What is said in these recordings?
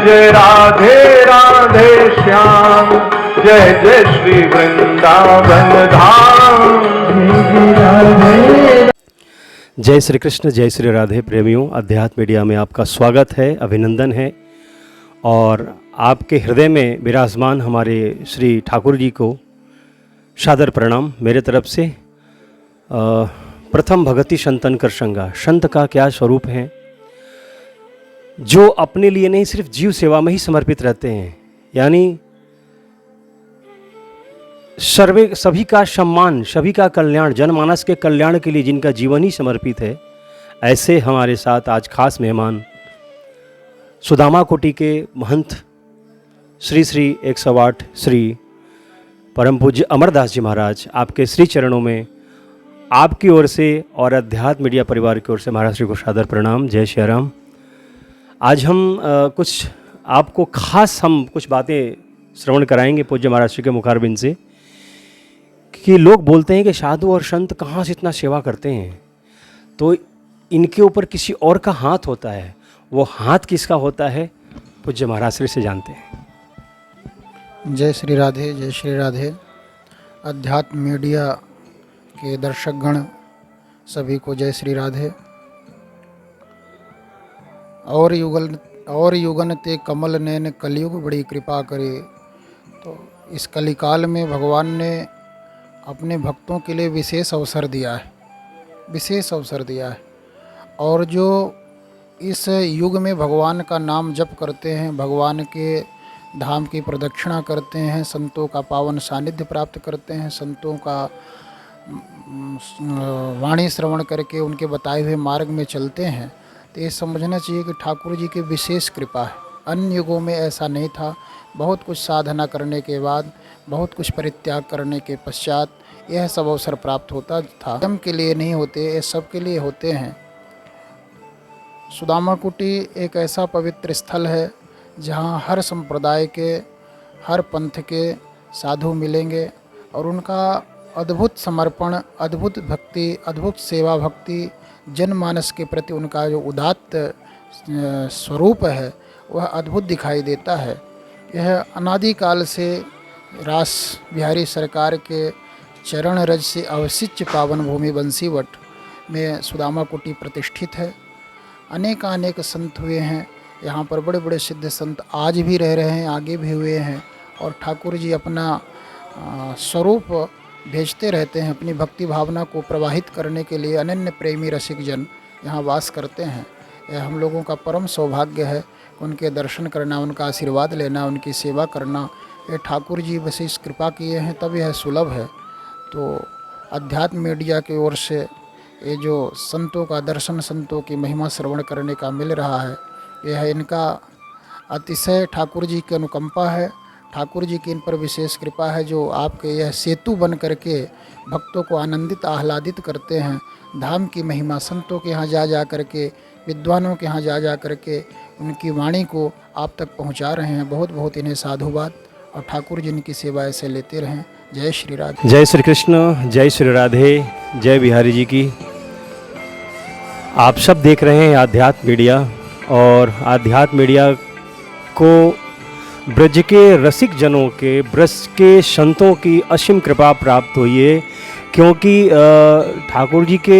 जय राधे राधे श्याम, जय जय श्री वृंदावन धाम। जय श्री कृष्ण, जय श्री राधे। प्रेमियों, अध्यात्म मीडिया में आपका स्वागत है, अभिनंदन है। और आपके हृदय में विराजमान हमारे श्री ठाकुर जी को सादर प्रणाम मेरे तरफ से। प्रथम भगति संतन कर संगा, संत का क्या स्वरूप है, जो अपने लिए नहीं सिर्फ जीव सेवा में ही समर्पित रहते हैं, यानी सभी का सम्मान, सभी का कल्याण, जनमानस के कल्याण के लिए जिनका जीवन ही समर्पित है। ऐसे हमारे साथ आज खास मेहमान सुदामा कोटि के महंत श्री 108 श्री परम पूज्य अमरदास जी महाराज, आपके श्री चरणों में आपकी ओर से और अध्यात्म मीडिया परिवार की ओर से महाराज श्री को सादर प्रणाम। जय श्री राम। आज हम आपको खास कुछ बातें श्रवण कराएंगे पूज्य महाराज श्री के मुखारबिंद से, कि लोग बोलते हैं कि साधु और संत कहाँ से इतना सेवा करते हैं, तो इनके ऊपर किसी और का हाथ होता है। वो हाथ किसका होता है, पूज्य महाराज श्री से जानते हैं। जय श्री राधे, जय श्री राधे। अध्यात्म मीडिया के दर्शकगण सभी को जय श्री राधे। और युगन ते कमल नैन कलयुग बड़ी कृपा करे। तो इस कलिकाल में भगवान ने अपने भक्तों के लिए विशेष अवसर दिया है। और जो इस युग में भगवान का नाम जप करते हैं, भगवान के धाम की प्रदक्षिणा करते हैं, संतों का पावन सानिध्य प्राप्त करते हैं, संतों का वाणी श्रवण करके उनके बताए हुए मार्ग में चलते हैं, तो ये समझना चाहिए कि ठाकुर जी की विशेष कृपा है। अन्य युगों में ऐसा नहीं था। बहुत कुछ साधना करने के बाद, बहुत कुछ परित्याग करने के पश्चात यह सब अवसर प्राप्त होता था। हम के लिए नहीं होते, ये सब के लिए होते हैं। सुदामा कुटी एक ऐसा पवित्र स्थल है जहाँ हर संप्रदाय के, हर पंथ के साधु मिलेंगे और उनका अद्भुत समर्पण, अद्भुत भक्ति, अद्भुत सेवा भक्ति, जनमानस के प्रति उनका जो उदात्त स्वरूप है वह अद्भुत दिखाई देता है। यह अनादिकाल से रास बिहारी सरकार के चरण रज से अवशिष्ट पावन भूमि बंसीवट में सुदामा कुटी प्रतिष्ठित है। अनेक संत हुए हैं यहाँ पर, बड़े बड़े सिद्ध संत आज भी रह रहे हैं, आगे भी हुए हैं। और ठाकुर जी अपना स्वरूप भेजते रहते हैं, अपनी भक्ति भावना को प्रवाहित करने के लिए अनन्य प्रेमी रसिक जन यहाँ वास करते हैं। यह हम लोगों का परम सौभाग्य है, उनके दर्शन करना, उनका आशीर्वाद लेना, उनकी सेवा करना। ये ठाकुर जी विशेष कृपा किए हैं, तब यह सुलभ है। तो अध्यात्म मीडिया की ओर से ये जो संतों का दर्शन, संतों की महिमा श्रवण करने का मिल रहा है, यह इनका अतिशय ठाकुर जी की अनुकंपा है। ठाकुर जी की इन पर विशेष कृपा है, जो आपके यह सेतु बन करके भक्तों को आनंदित आह्लादित करते हैं। धाम की महिमा संतों के यहाँ जा करके, विद्वानों के यहाँ जा करके उनकी वाणी को आप तक पहुँचा रहे हैं। बहुत बहुत इन्हें साधुवाद, और ठाकुर जी इनकी सेवा ऐसे लेते रहें। जय श्री राधे। जय श्री कृष्ण, जय श्री राधे, जय बिहारी जी की। आप सब देख रहे हैं आध्यात्म मीडिया, और आध्यात्म मीडिया को ब्रज के रसिक जनों के, ब्रज के संतों की असीम कृपा प्राप्त हुई है। क्योंकि ठाकुर जी के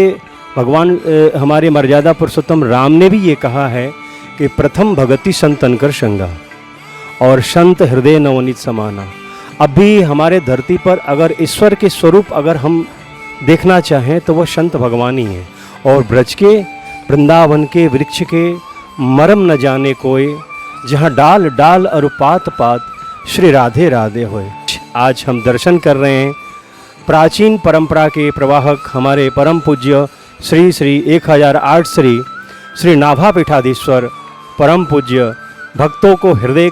भगवान हमारे मर्यादा पुरुषोत्तम राम ने भी ये कहा है कि प्रथम भगति संतन कर संगा, और संत हृदय नवनीत समाना। अभी हमारे धरती पर अगर ईश्वर के स्वरूप अगर हम देखना चाहें तो वह संत भगवान ही हैं। और ब्रज के, वृंदावन के वृक्ष के मरम न जाने कोई, जहाँ डाल डाल और पात पात श्री राधे राधे होए। आज हम दर्शन कर रहे हैं प्राचीन परंपरा के प्रवाहक हमारे परम पूज्य श्री 1008 श्री नाभा पीठाधीश्वर परम पूज्य, भक्तों को हृदय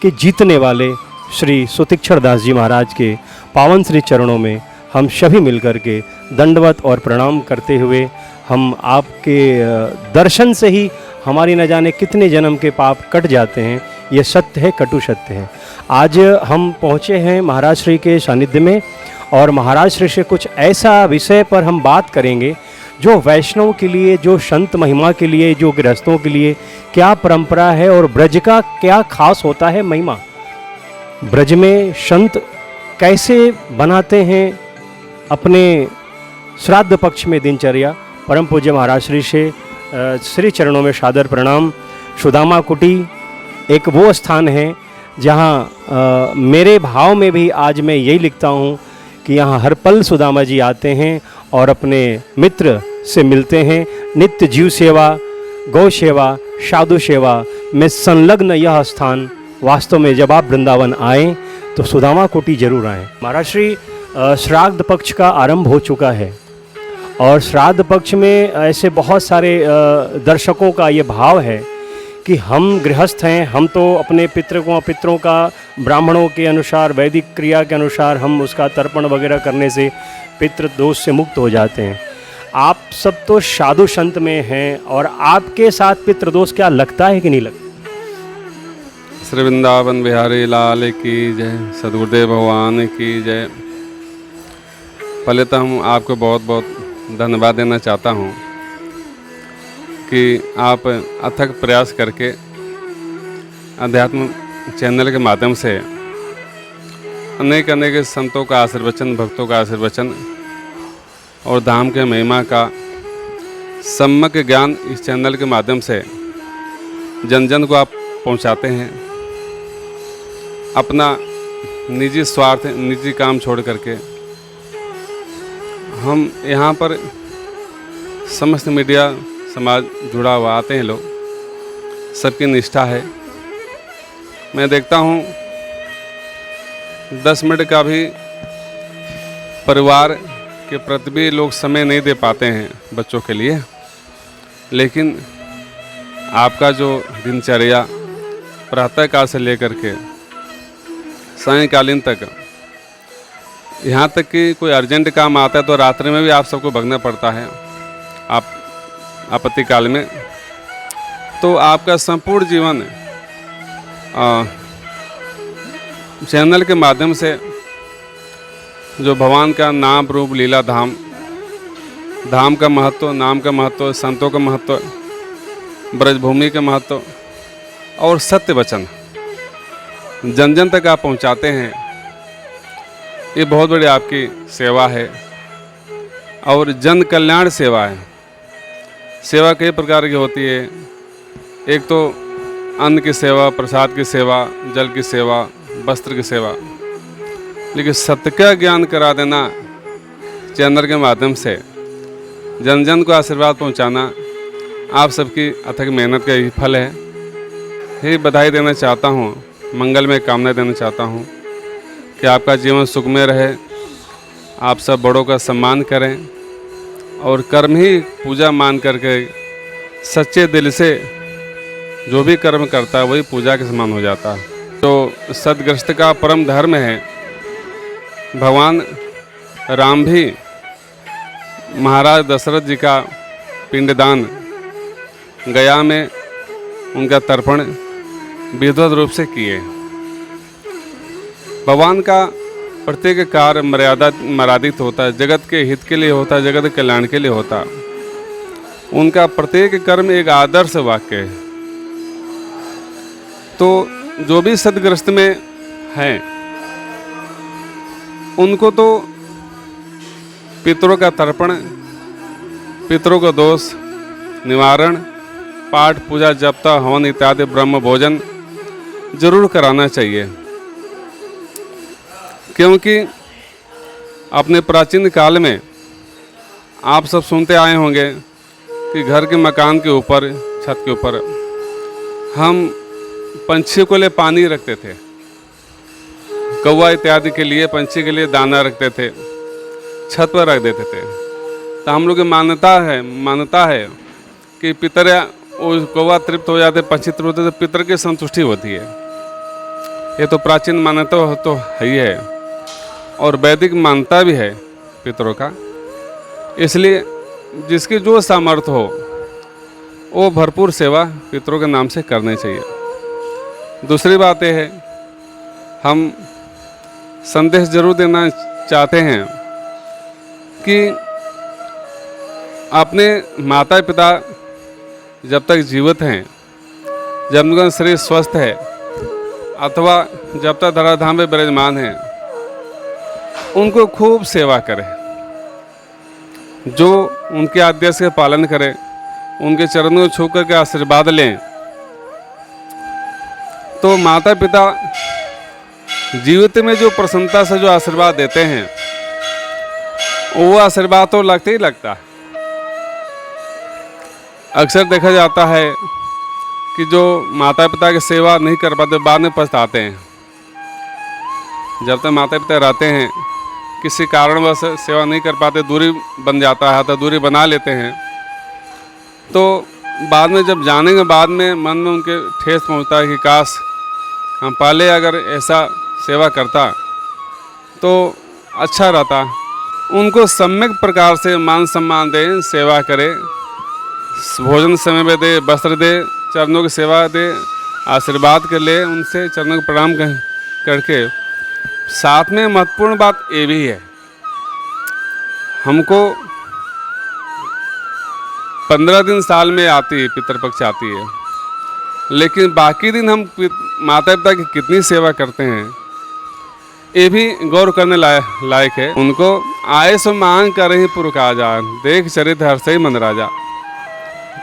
के जीतने वाले श्री सुतीक्षर दास जी महाराज के पावन श्री चरणों में हम सभी मिलकर के दंडवत और प्रणाम करते हुए, हम आपके दर्शन से ही हमारी न जाने कितने जन्म के पाप कट जाते हैं। ये सत्य है, कटु सत्य है। आज हम पहुँचे हैं महाराज श्री के सानिध्य में, और महाराज श्री से कुछ ऐसा विषय पर हम बात करेंगे जो वैष्णव के लिए, जो संत महिमा के लिए, जो गृहस्थों के लिए क्या परंपरा है और ब्रज का क्या खास होता है महिमा। ब्रज में संत कैसे बनाते हैं अपने श्राद्ध पक्ष में दिनचर्या। परम पूज्य महाराज श्री से श्री चरणों में सादर प्रणाम। सुदामा कुटी एक वो स्थान है जहाँ मेरे भाव में भी आज मैं यही लिखता हूँ कि यहाँ हर पल सुदामा जी आते हैं और अपने मित्र से मिलते हैं। नित्य जीव सेवा, गौ सेवा, साधु सेवा में संलग्न यह स्थान, वास्तव में जब आप वृंदावन आएँ तो सुदामा कुटी जरूर आएँ। महाराज श्री श्राद्ध पक्ष का आरंभ हो चुका है और श्राद्ध पक्ष में ऐसे बहुत सारे दर्शकों का ये भाव है कि हम गृहस्थ हैं, हम तो अपने पितरों का ब्राह्मणों के अनुसार, वैदिक क्रिया के अनुसार हम उसका तर्पण वगैरह करने से पितृ दोष से मुक्त हो जाते हैं। आप सब तो साधु संत में हैं और आपके साथ पितृदोष क्या लगता है कि नहीं लगता? श्री वृंदावन बिहारी लाल की जय, सदगुरुदेव भगवान की जय। पहले तो हम आपको बहुत बहुत धन्यवाद देना चाहता हूँ कि आप अथक प्रयास करके अध्यात्म चैनल के माध्यम से अनेक अनेक संतों का आशीर्वचन, भक्तों का आशीर्वचन और धाम के महिमा का सम्यक ज्ञान इस चैनल के माध्यम से जन जन को आप पहुंचाते हैं। अपना निजी स्वार्थ, निजी काम छोड़ करके हम यहाँ पर समस्त मीडिया समाज जुड़ा हुआ आते हैं लोग, सबकी निष्ठा है। मैं देखता हूँ 10 मिनट का भी परिवार के प्रति भी लोग समय नहीं दे पाते हैं बच्चों के लिए, लेकिन आपका जो दिनचर्या प्रातःकाल से लेकर के सायंकालीन तक, यहाँ तक कि कोई अर्जेंट काम आता है तो रात्रि में भी आप सबको भगना पड़ता है आप आपत्ति काल में, तो आपका संपूर्ण जीवन चैनल के माध्यम से जो भगवान का नाम रूप लीला धाम, धाम का महत्व, नाम का महत्व, संतों का महत्व, ब्रजभूमि का महत्व और सत्य वचन जन जन तक आप पहुंचाते हैं, ये बहुत बड़ी आपकी सेवा है और जन कल्याण सेवा है। सेवा कई प्रकार की होती है, एक तो अन्न की सेवा, प्रसाद की सेवा, जल की सेवा, वस्त्र की सेवा, लेकिन सत्य का ज्ञान करा देना चैनल के माध्यम से जन जन को आशीर्वाद पहुंचाना आप सबकी अथक मेहनत का ही फल है। यही बधाई देना चाहता हूं, मंगल में कामना देना चाहता हूं कि आपका जीवन सुखमय रहे, आप सब बड़ों का सम्मान करें और कर्म ही पूजा मान करके सच्चे दिल से जो भी कर्म करता है वही पूजा के समान हो जाता है। तो सदगृहस्थ का परम धर्म है। भगवान राम भी महाराज दशरथ जी का पिंडदान गया में उनका तर्पण विधिवत रूप से किए। भगवान का प्रत्येक कार्य मर्यादित होता है, जगत के हित के लिए होता है, जगत के कल्याण के लिए होता है। उनका प्रत्येक कर्म एक आदर्श वाक्य है। तो जो भी सदगृहस्थ में हैं उनको तो पितरों का तर्पण, पितरों का दोष निवारण, पाठ पूजा जपता हवन इत्यादि ब्रह्म भोजन जरूर कराना चाहिए, क्योंकि अपने प्राचीन काल में आप सब सुनते आए होंगे कि घर के मकान के ऊपर, छत के ऊपर हम पंछियों के लिए पानी रखते थे, कौवा इत्यादि के लिए, पंछी के लिए दाना रखते थे, छत पर रख देते थे। तो हम लोग की मान्यता है कि पितर कौवा तृप्त हो जाते, पंछी तृप्त होते, तो पितर की संतुष्टि होती है। ये तो प्राचीन मान्यता तो है ही है और वैदिक मान्यता भी है पितरों का। इसलिए जिसकी जो सामर्थ्य हो वो भरपूर सेवा पितरों के नाम से करनी चाहिए। दूसरी बात यह है, हम संदेश जरूर देना चाहते हैं कि अपने माता पिता जब तक जीवित हैं, जब उनका शरीर स्वस्थ है, अथवा जब तक धराधाम में विराजमान है, उनको खूब सेवा करें, जो उनके आदेश का पालन करें, उनके चरणों को छू करके आशीर्वाद लें। तो माता पिता जीवित में जो प्रसन्नता से जो आशीर्वाद देते हैं, वो आशीर्वाद तो लगते ही लगता है। अक्सर देखा जाता है कि जो माता पिता की सेवा नहीं कर पाते बाद में पछताते हैं। जब तक माता पिता रहते हैं, किसी कारणवश सेवा नहीं कर पाते, दूरी बन जाता है, तो दूरी बना लेते हैं, तो बाद में जब जाने के बाद में मन में उनके ठेस पहुंचता है कि काश हम पहले अगर ऐसा सेवा करता तो अच्छा रहता। उनको सम्यक प्रकार से मान सम्मान दें, सेवा करें, भोजन समय में दे, वस्त्र दे, चरणों की सेवा दे, आशीर्वाद कर ले, उनसे चरणों को प्रणाम करके। साथ में महत्वपूर्ण बात ये भी है, हमको 15 दिन साल में आती है, पितृपक्ष आती है, लेकिन बाकी दिन हम माता पिता की कितनी सेवा करते हैं, ये भी गौर करने लायक है। उनको आए सो मांग कर ही पुर काजा, देख चरित हर्ष ही मन राजा।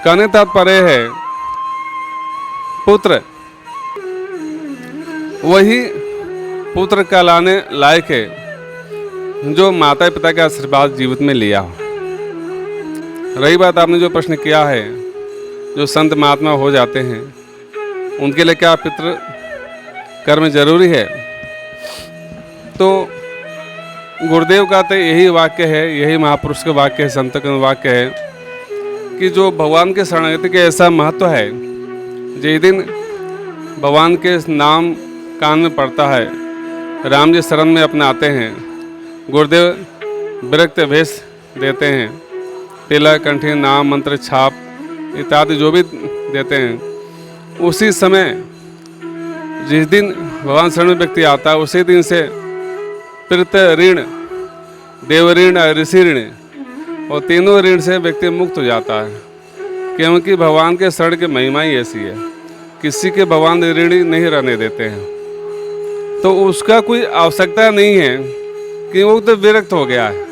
कहने तात्पर्य है, पुत्र वही पुत्र कहलाने लायक है जो माता पिता का आशीर्वाद जीवित में लिया हो। रही बात आपने जो प्रश्न किया है, जो संत महात्मा हो जाते हैं उनके लिए क्या पितृ कर्म जरूरी है? तो गुरुदेव का तो यही वाक्य है, यही महापुरुष का वाक्य है, संत का वाक्य है कि जो भगवान के शरणागति के ऐसा महत्व है, जिस दिन भगवान के नाम कान में पड़ता है, राम जी शरण में अपना आते हैं, गुरुदेव विरक्त वेश देते हैं, तिलक, कंठी, नाम, मंत्र, छाप इत्यादि जो भी देते हैं, उसी समय जिस दिन भगवान शरण में व्यक्ति आता है, उसी दिन से पितृ ऋण, देव ऋण, ऋषि ऋण और तीनों ऋण से व्यक्ति मुक्त हो जाता है। क्योंकि भगवान के शरण की महिमा ही ऐसी है, किसी के भगवान ऋणी नहीं रहने देते हैं। तो उसका कोई आवश्यकता नहीं है कि वो तो विरक्त हो गया है,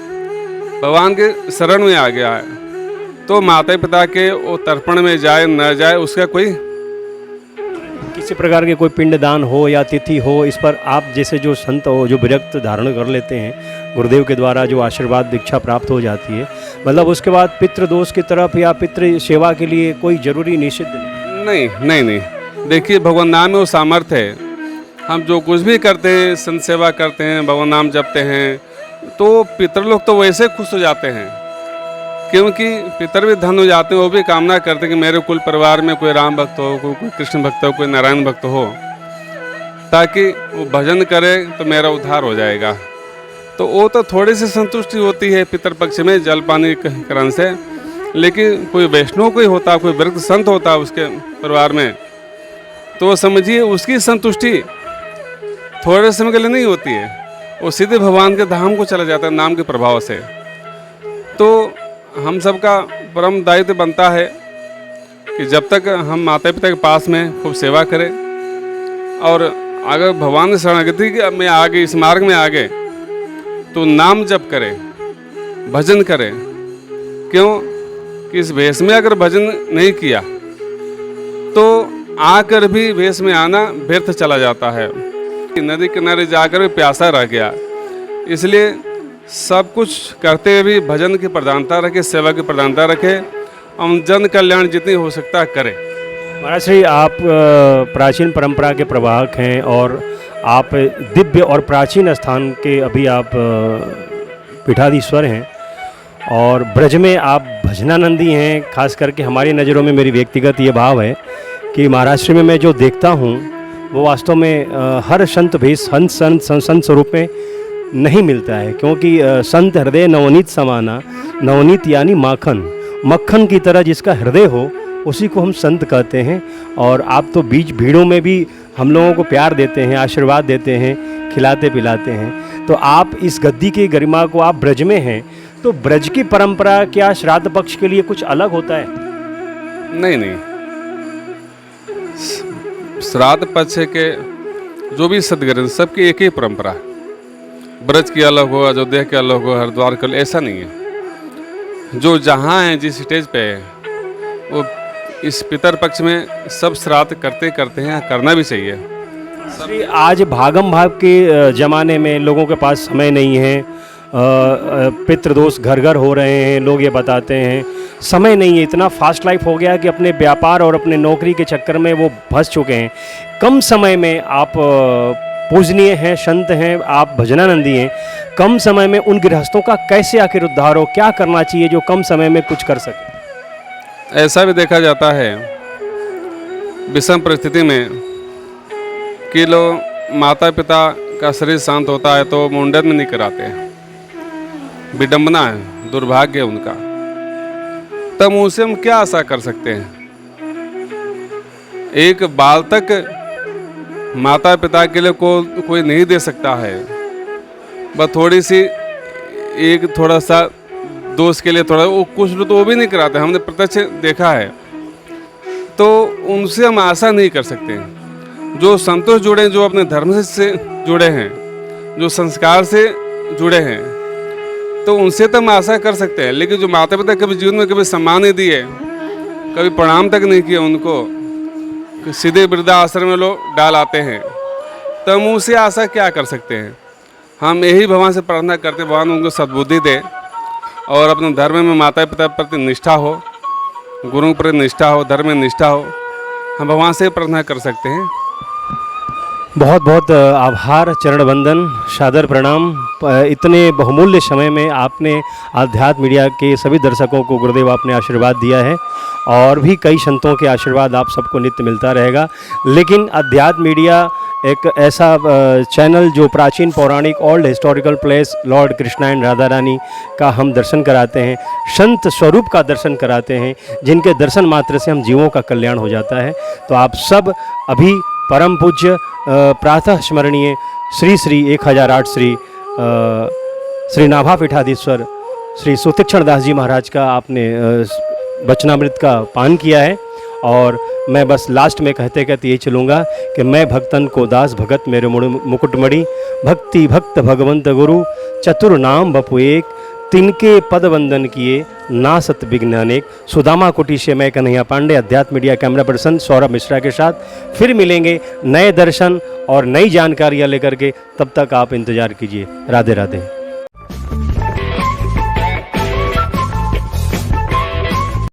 भगवान के शरण में आ गया है, तो माता पिता के वो तर्पण में जाए न जाए उसका कोई किसी प्रकार के कोई पिंडदान हो या तिथि हो, इस पर आप जैसे जो संत हो जो विरक्त धारण कर लेते हैं, गुरुदेव के द्वारा जो आशीर्वाद दीक्षा प्राप्त हो जाती है, मतलब उसके बाद पितृदोष की तरफ या पितृ सेवा के लिए कोई जरूरी निषिद्ध नहीं। देखिए, भगवान नाम में वो सामर्थ्य है। हम जो कुछ भी करते हैं, संत सेवा करते हैं, भगवान नाम जपते हैं, तो पितर लोग तो वैसे खुश हो जाते हैं, क्योंकि पितर भी धन हो जाते हैं। वो भी कामना करते हैं कि मेरे कुल परिवार में कोई राम भक्त हो, कोई कृष्ण भक्त हो, कोई नारायण भक्त हो, ताकि वो भजन करे तो मेरा उद्धार हो जाएगा। तो वो तो थोड़ी सी संतुष्टि होती है पितृपक्ष में जल पानी करण से। लेकिन कोई वैष्णव कोई होता, कोई वृद्ध संत होता उसके परिवार में, तो समझिए उसकी संतुष्टि थोड़े समय के लिए नहीं होती है, वो सीधे भगवान के धाम को चला जाता है नाम के प्रभाव से। तो हम सबका परम दायित्व बनता है कि जब तक हम माता पिता के पास में खूब सेवा करें, और अगर भगवान शरणागति में आ गए, इस मार्ग में आ गए, तो नाम जप करें, भजन करें। क्यों कि इस वेश में अगर भजन नहीं किया तो आकर भी वेश में आना व्यर्थ चला जाता है। नदी किनारे जाकर प्यासा रह गया। इसलिए सब कुछ करते हुए भी भजन की प्रधानता रखें, सेवा की प्रधानता रखें, और जन कल्याण जितनी हो सकता है करें। महाराज श्री, आप प्राचीन परंपरा के प्रवाहक हैं और आप दिव्य और प्राचीन स्थान के अभी आप पीठाधीश्वर हैं, और ब्रज में आप भजनानंदी हैं। खास करके हमारी नज़रों में मेरी व्यक्तिगत ये भाव है कि महाराष्ट्र में मैं जो देखता हूँ वो वास्तव में हर संत भी संत स्वरूप में नहीं मिलता है, क्योंकि संत हृदय नवनीत समाना, नवनीत यानी माखन, मक्खन की तरह जिसका हृदय हो उसी को हम संत कहते हैं। और आप तो बीच भीड़ों में भी हम लोगों को प्यार देते हैं, आशीर्वाद देते हैं, खिलाते पिलाते हैं। तो आप इस गद्दी की गरिमा को, आप ब्रज में हैं तो ब्रज की परंपरा क्या श्राद्ध पक्ष के लिए कुछ अलग होता है? नहीं नहीं, श्राद्ध पक्ष के जो भी सदग्रंथ सबकी एक ही परंपरा है। ब्रज की अलग हो, अयोध्या की अलग हो, हरिद्वार की अलग, ऐसा नहीं है। जो जहाँ है, जिस स्टेज पे है, वो इस पितर पक्ष में सब श्राद्ध करते हैं, करना भी चाहिए। श्री आज भागम भाग के ज़माने में लोगों के पास समय नहीं है, पितृदोष घर घर हो रहे हैं, लोग ये बताते हैं, समय नहीं है, इतना फास्ट लाइफ हो गया कि अपने व्यापार और अपने नौकरी के चक्कर में वो फंस चुके हैं। कम समय में आप पूजनीय हैं, संत हैं, आप भजनानंदी हैं, कम समय में उन गृहस्थों का कैसे आखिर उद्धार हो? क्या करना चाहिए जो कम समय में कुछ कर सके? ऐसा भी देखा जाता है विषम परिस्थिति में कि लोग माता पिता का शरीर शांत होता है तो मुंडन में नहीं कराते हैं, विडंबना है, दुर्भाग्य है उनका। तब उनसे हम क्या आशा कर सकते हैं? एक बाल तक माता पिता के लिए कोई नहीं दे सकता है, बस थोड़ी सी एक थोड़ा सा दोष के लिए थोड़ा वो कुछ लोग तो वो भी नहीं कराते, हमने प्रत्यक्ष देखा है। तो उनसे हम आशा नहीं कर सकते। जो संतोष जुड़े, जो अपने धर्म से जुड़े हैं, जो संस्कार से जुड़े हैं, तो उनसे तो हम आशा कर सकते हैं। लेकिन जो माता पिता कभी जीवन में कभी सम्मान नहीं दिए, कभी प्रणाम तक नहीं किए, उनको सीधे वृद्धाश्रम में लोग डाल आते हैं, तो हम उनसे आशा क्या कर सकते हैं? हम यही भगवान से प्रार्थना करते, भगवान उनको सद्बुद्धि दे और अपने धर्म में माता पिता प्रति निष्ठा हो, गुरुओं प्रति निष्ठा हो, धर्म में निष्ठा हो। हम भगवान से प्रार्थना कर सकते हैं। बहुत बहुत आभार, चरण वंदन, सादर प्रणाम। इतने बहुमूल्य समय में आपने आध्यात्म मीडिया के सभी दर्शकों को गुरुदेव आपने आशीर्वाद दिया है और भी कई संतों के आशीर्वाद आप सबको नित्य मिलता रहेगा। लेकिन आध्यात्म मीडिया एक ऐसा चैनल जो प्राचीन पौराणिक old historical place lord Krishna and Radha Rani का हम दर्शन कराते हैं, संत स्वरूप का दर्शन कराते हैं, जिनके दर्शन मात्र से हम जीवों का कल्याण हो जाता है। तो आप सब अभी परम पूज्य प्रातः स्मरणीय श्री श्री 1008 श्री नाभा पीठाधीश्वर श्री सुतीक्षण दास जी महाराज का आपने वचनामृत का पान किया है। और मैं बस लास्ट में कहते कहते ये चलूँगा कि मैं भक्तन को दास भगत मेरे मुकुटमणि, भक्ति भक्त भगवंत गुरु चतुर नाम बपु एक, तिनके पद वंदन किए नासत विघ्न अनेक। सुदामा कुटी से मैं कन्हैया पांडे, अध्यात्म media camera person Saurabh Mishra के साथ फिर मिलेंगे नए दर्शन और नई जानकारियाँ लेकर के। तब तक आप इंतजार कीजिए। राधे राधे।